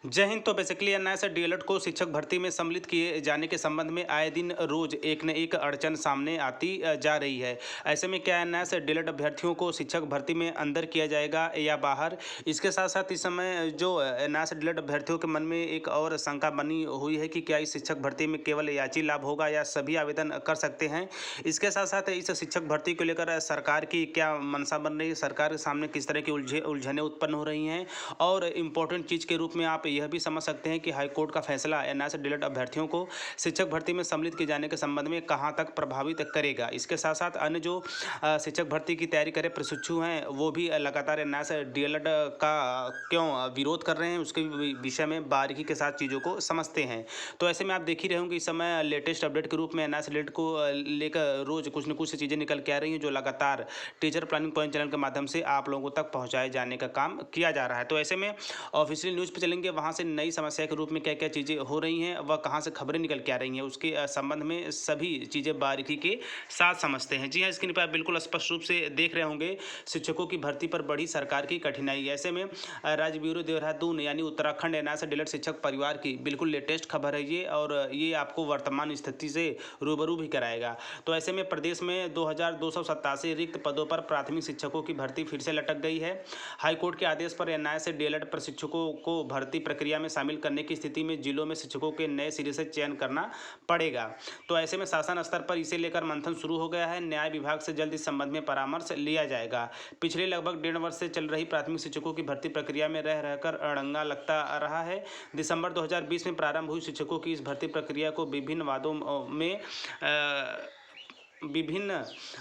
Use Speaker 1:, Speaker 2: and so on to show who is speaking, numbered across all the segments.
Speaker 1: जय हिंद। तो basically NIS DElEd को शिक्षक भर्ती में सम्मिलित किए जाने के संबंध में आए दिन रोज एक न एक अड़चन सामने आती जा रही है। ऐसे में क्या एनआईएस डीएलएड अभ्यर्थियों को शिक्षक भर्ती में अंदर किया जाएगा या बाहर? इसके साथ साथ इस समय जो एनआईएस डीएलएड अभ्यर्थियों के मन में एक और शंका बनी हुई है कि क्या इस शिक्षक भर्ती में केवल याची लाभ होगा या सभी आवेदन कर सकते हैं। इसके साथ साथ इस शिक्षक भर्ती को लेकर सरकार की क्या मंशा बन रही है, सरकार के सामने किस तरह की उलझनें उत्पन्न हो रही हैं, और इम्पोर्टेंट चीज़ के रूप में आप यह भी समझ सकते हैं कि हाईकोर्ट का फैसला एनआईएस डीएलएड अभ्यर्थियों को शिक्षक भर्ती में सम्मिलित किए जाने के संबंध में कहां तक प्रभावित करेगा। इसके साथ साथ अन्य जो शिक्षक भर्ती की तैयारी करे प्रशिक्षु हैं वो भी लगातार एनआईएस डीएलएड का क्यों विरोध कर रहे हैं, उसके विषय में बारीकी के साथ चीज़ों को समझते हैं। तो ऐसे में आप देख ही रहे होंगे इस समय लेटेस्ट अपडेट के रूप में एनआईएस डीएलएड को लेकर रोज कुछ न कुछ चीज़ें निकल के आ रही हैं जो लगातार टीचर प्लानिंग पॉइंट चैनल के माध्यम से आप लोगों तक पहुँचाए जाने का काम किया जा रहा है। तो ऐसे में ऑफिशियल न्यूज़ पे चलेंगे, वहाँ से नई समस्या के रूप में क्या क्या चीज़ें हो रही हैं, वह कहाँ से खबरें निकल के आ रही हैं, उसके संबंध में सभी चीज़ें बारीकी के साथ समझते हैं। जी हाँ, स्क्रीन पर आप बिल्कुल स्पष्ट रूप से देख रहे होंगे शिक्षकों की भर्ती पर बढ़ी सरकार की कठिनाई। ऐसे में राज्य ब्यूरो देहरादून यानी उत्तराखंड एनआईएस डीएलएड शिक्षक परिवार की बिल्कुल लेटेस्ट खबर है ये, और ये आपको वर्तमान स्थिति से रूबरू भी कराएगा। तो ऐसे में प्रदेश में 2287 रिक्त पदों पर प्राथमिक शिक्षकों की भर्ती फिर से लटक गई है। हाईकोर्ट के आदेश पर एनआईएस डीएलएड प्रशिक्षकों को भर्ती प्रक्रिया में शामिल करने की स्थिति में जिलों में शिक्षकों के नए सिरे से चयन करना पड़ेगा। तो ऐसे में शासन स्तर पर इसे लेकर मंथन शुरू हो गया है। न्याय विभाग से जल्द इस संबंध में परामर्श लिया जाएगा। पिछले लगभग 1.5 वर्ष से चल रही प्राथमिक शिक्षकों की भर्ती प्रक्रिया में रह रहकर अड़ंगा लगता रहा है। दिसंबर 2020 में प्रारंभ हुई शिक्षकों की इस भर्ती प्रक्रिया को विभिन्न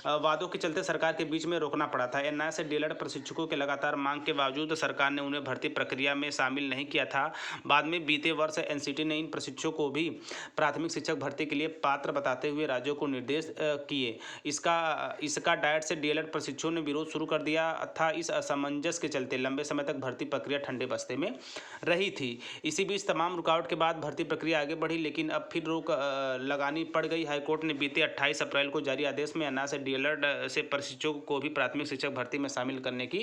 Speaker 1: वादों के चलते सरकार के बीच में रोकना पड़ा था। एनआईएस डीएलएड प्रशिक्षकों के लगातार मांग के बावजूद सरकार ने उन्हें भर्ती प्रक्रिया में शामिल नहीं किया था। बाद में बीते वर्ष एनसीटी ने इन प्रशिक्षकों को भी प्राथमिक शिक्षक भर्ती के लिए पात्र बताते हुए राज्यों को निर्देश किए। इसका डायट से डीएलएड प्रशिक्षकों ने विरोध शुरू कर दिया था। इस असमंजस के चलते लंबे समय तक भर्ती प्रक्रिया ठंडे बस्ते में रही थी। इसी बीच तमाम रुकावट के बाद भर्ती प्रक्रिया आगे बढ़ी, लेकिन अब फिर रोक लगानी पड़ गई। हाईकोर्ट ने बीते 28 अप्रैल को जारी आदेश में एनआईएस डीएलएड से प्रशिक्षकों को भी प्राथमिक शिक्षक भर्ती में शामिल करने की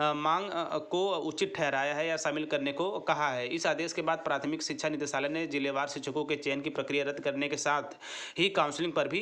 Speaker 1: मांग को उचित ठहराया है या शामिल करने को कहा है। इस आदेश के बाद प्राथमिक शिक्षा निदेशालय ने जिलेवार शिक्षकों के चयन की प्रक्रिया रद्द करने के साथ ही काउंसलिंग पर भी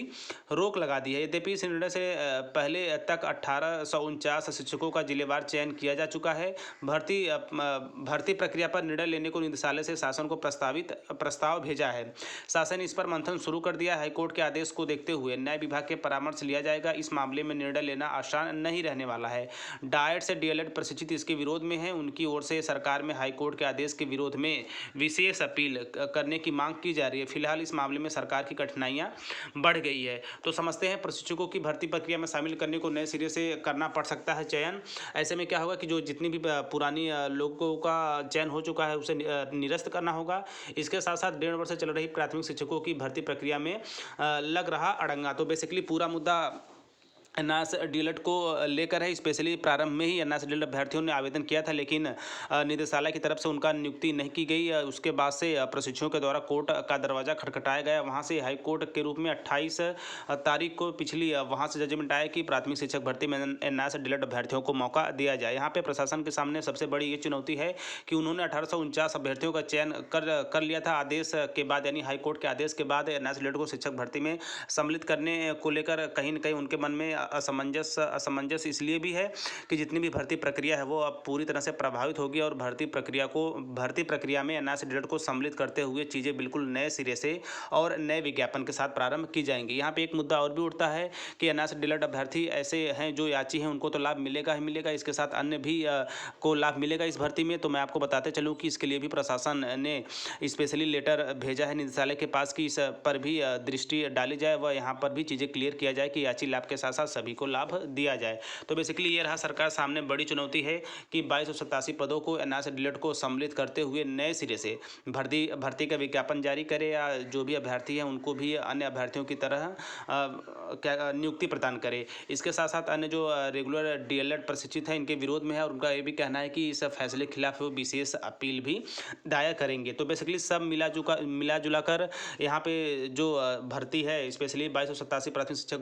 Speaker 1: रोक लगा दी है। यद्यपि इस निर्णय से पहले तक 1849 शिक्षकों का जिलेवार चयन किया जा चुका है। भर्ती प्रक्रिया पर निर्णय लेने को निदेशालय से शासन को प्रस्ताव भेजा है। शासन इस पर मंथन शुरू कर दिया। हाईकोर्ट के आदेश को देखते हुए न्याय विभाग के परामर्श लिया जाएगा। इस मामले में निर्णय लेना आसान नहीं रहने वाला है। डायट से डीएलएड प्रशिक्षित इसके विरोध में हैं। उनकी ओर से सरकार में हाईकोर्ट के आदेश के विरोध में विशेष अपील करने की मांग की जा रही है। फिलहाल इस मामले में सरकार की कठिनाइयां बढ़ गई है। तो समझते हैं प्रशिक्षकों की भर्ती प्रक्रिया में शामिल करने को नए सिरे से करना पड़ सकता है चयन। ऐसे में क्या होगा कि जो जितनी भी पुरानी लोगों का चयन हो चुका है उसे निरस्त करना होगा। इसके साथ साथ 1.5 वर्ष से चल रही प्राथमिक शिक्षकों की भर्ती प्रक्रिया में लग रहा अड़ंगा। तो बेसिकली पूरा मुद्दा एनआईएस डीएलएड को लेकर है। स्पेशली प्रारंभ में ही एनआईएस डीएलएड अभ्यर्थियों ने आवेदन किया था, लेकिन निदेशालय की तरफ से उनका नियुक्ति नहीं की गई। उसके बाद से प्रशिक्षुओं के द्वारा कोर्ट का दरवाज़ा खटखटाया गया। वहां से हाई कोर्ट के रूप में 28 तारीख को पिछली वहां से जजमेंट आया कि प्राथमिक शिक्षक भर्ती में एनआईएस डीएलएड अभ्यर्थियों को मौका दिया जाए। यहाँ पे प्रशासन के सामने सबसे बड़ी ये चुनौती है कि उन्होंने 1849 अभ्यर्थियों का चयन कर लिया था आदेश के बाद, यानी हाईकोर्ट के आदेश के बाद। एनआईएस डीएलएड को शिक्षक भर्ती में सम्मिलित करने को लेकर कहीं न कहीं उनके मन में असमंजस इसलिए भी है कि जितनी भी भर्ती प्रक्रिया है वो अब पूरी तरह से प्रभावित होगी, और भर्ती प्रक्रिया में एनआईएस डीएलएड को सम्मिलित करते हुए चीज़ें बिल्कुल नए सिरे से और नए विज्ञापन के साथ प्रारंभ की जाएंगी। यहाँ पे एक मुद्दा और भी उठता है कि एनआईएस डीएलएड अभ्यर्थी ऐसे हैं जो याची हैं, उनको तो लाभ मिलेगा ही मिलेगा, इसके साथ अन्य भी को लाभ मिलेगा इस भर्ती में। तो मैं आपको बताते चलूँ कि इसके लिए भी प्रशासन ने स्पेशली लेटर भेजा है निदेशालय के पास कि इस पर भी दृष्टि डाली जाए व यहाँ पर भी चीज़ें क्लियर किया जाए कि याची लाभ के साथ साथ सभी को लाभ दिया जाए। तो बेसिकली ये रहा सरकार सामने बड़ी चुनौती है कि 2287 पदों को एनआईएस डीएलएड को सम्मिलित करते हुए नए सिरे से भर्ती का विज्ञापन जारी करे, या जो भी अभ्यर्थी हैं उनको भी अन्य अभ्यर्थियों की तरह नियुक्ति प्रदान करे। इसके साथ साथ अन्य जो रेगुलर डीएलएड प्रशिक्षित हैं इनके विरोध में है, और उनका ये भी कहना है कि इस फैसले के खिलाफ वो विशेष अपील भी दायर करेंगे। तो बेसिकली सब मिला जुला कर यहाँ पे जो भर्ती है, स्पेशली 2287 प्राथमिक शिक्षक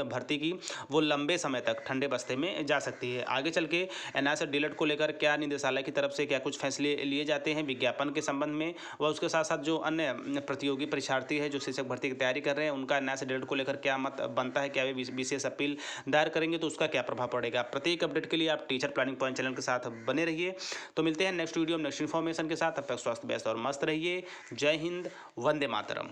Speaker 1: भर्ती की वो लंबे समय तक ठंडे बस्ते में जा सकती है। आगे चल के एनआईएस डीएलएड को लेकर क्या निदेशालय की तरफ से क्या कुछ फैसले लिए जाते हैं विज्ञापन के संबंध में, व उसके साथ साथ जो अन्य प्रतियोगी परीक्षार्थी है जो शिक्षक भर्ती की तैयारी कर रहे हैं उनका एनआईएस डीएलएड को लेकर क्या मत बनता है, क्या वे विशेष अपील दायर करेंगे तो उसका क्या प्रभाव पड़ेगा। प्रत्येक अपडेट के लिए आप टीचर प्लानिंग पॉइंट चैनल के साथ बने रहिए। तो मिलते हैं नेक्स्ट वीडियो में नेक्स्ट इन्फॉर्मेशन के साथ। तब तक स्वस्थ व्यस्त और मस्त रहिए। जय हिंद, वंदे मातरम।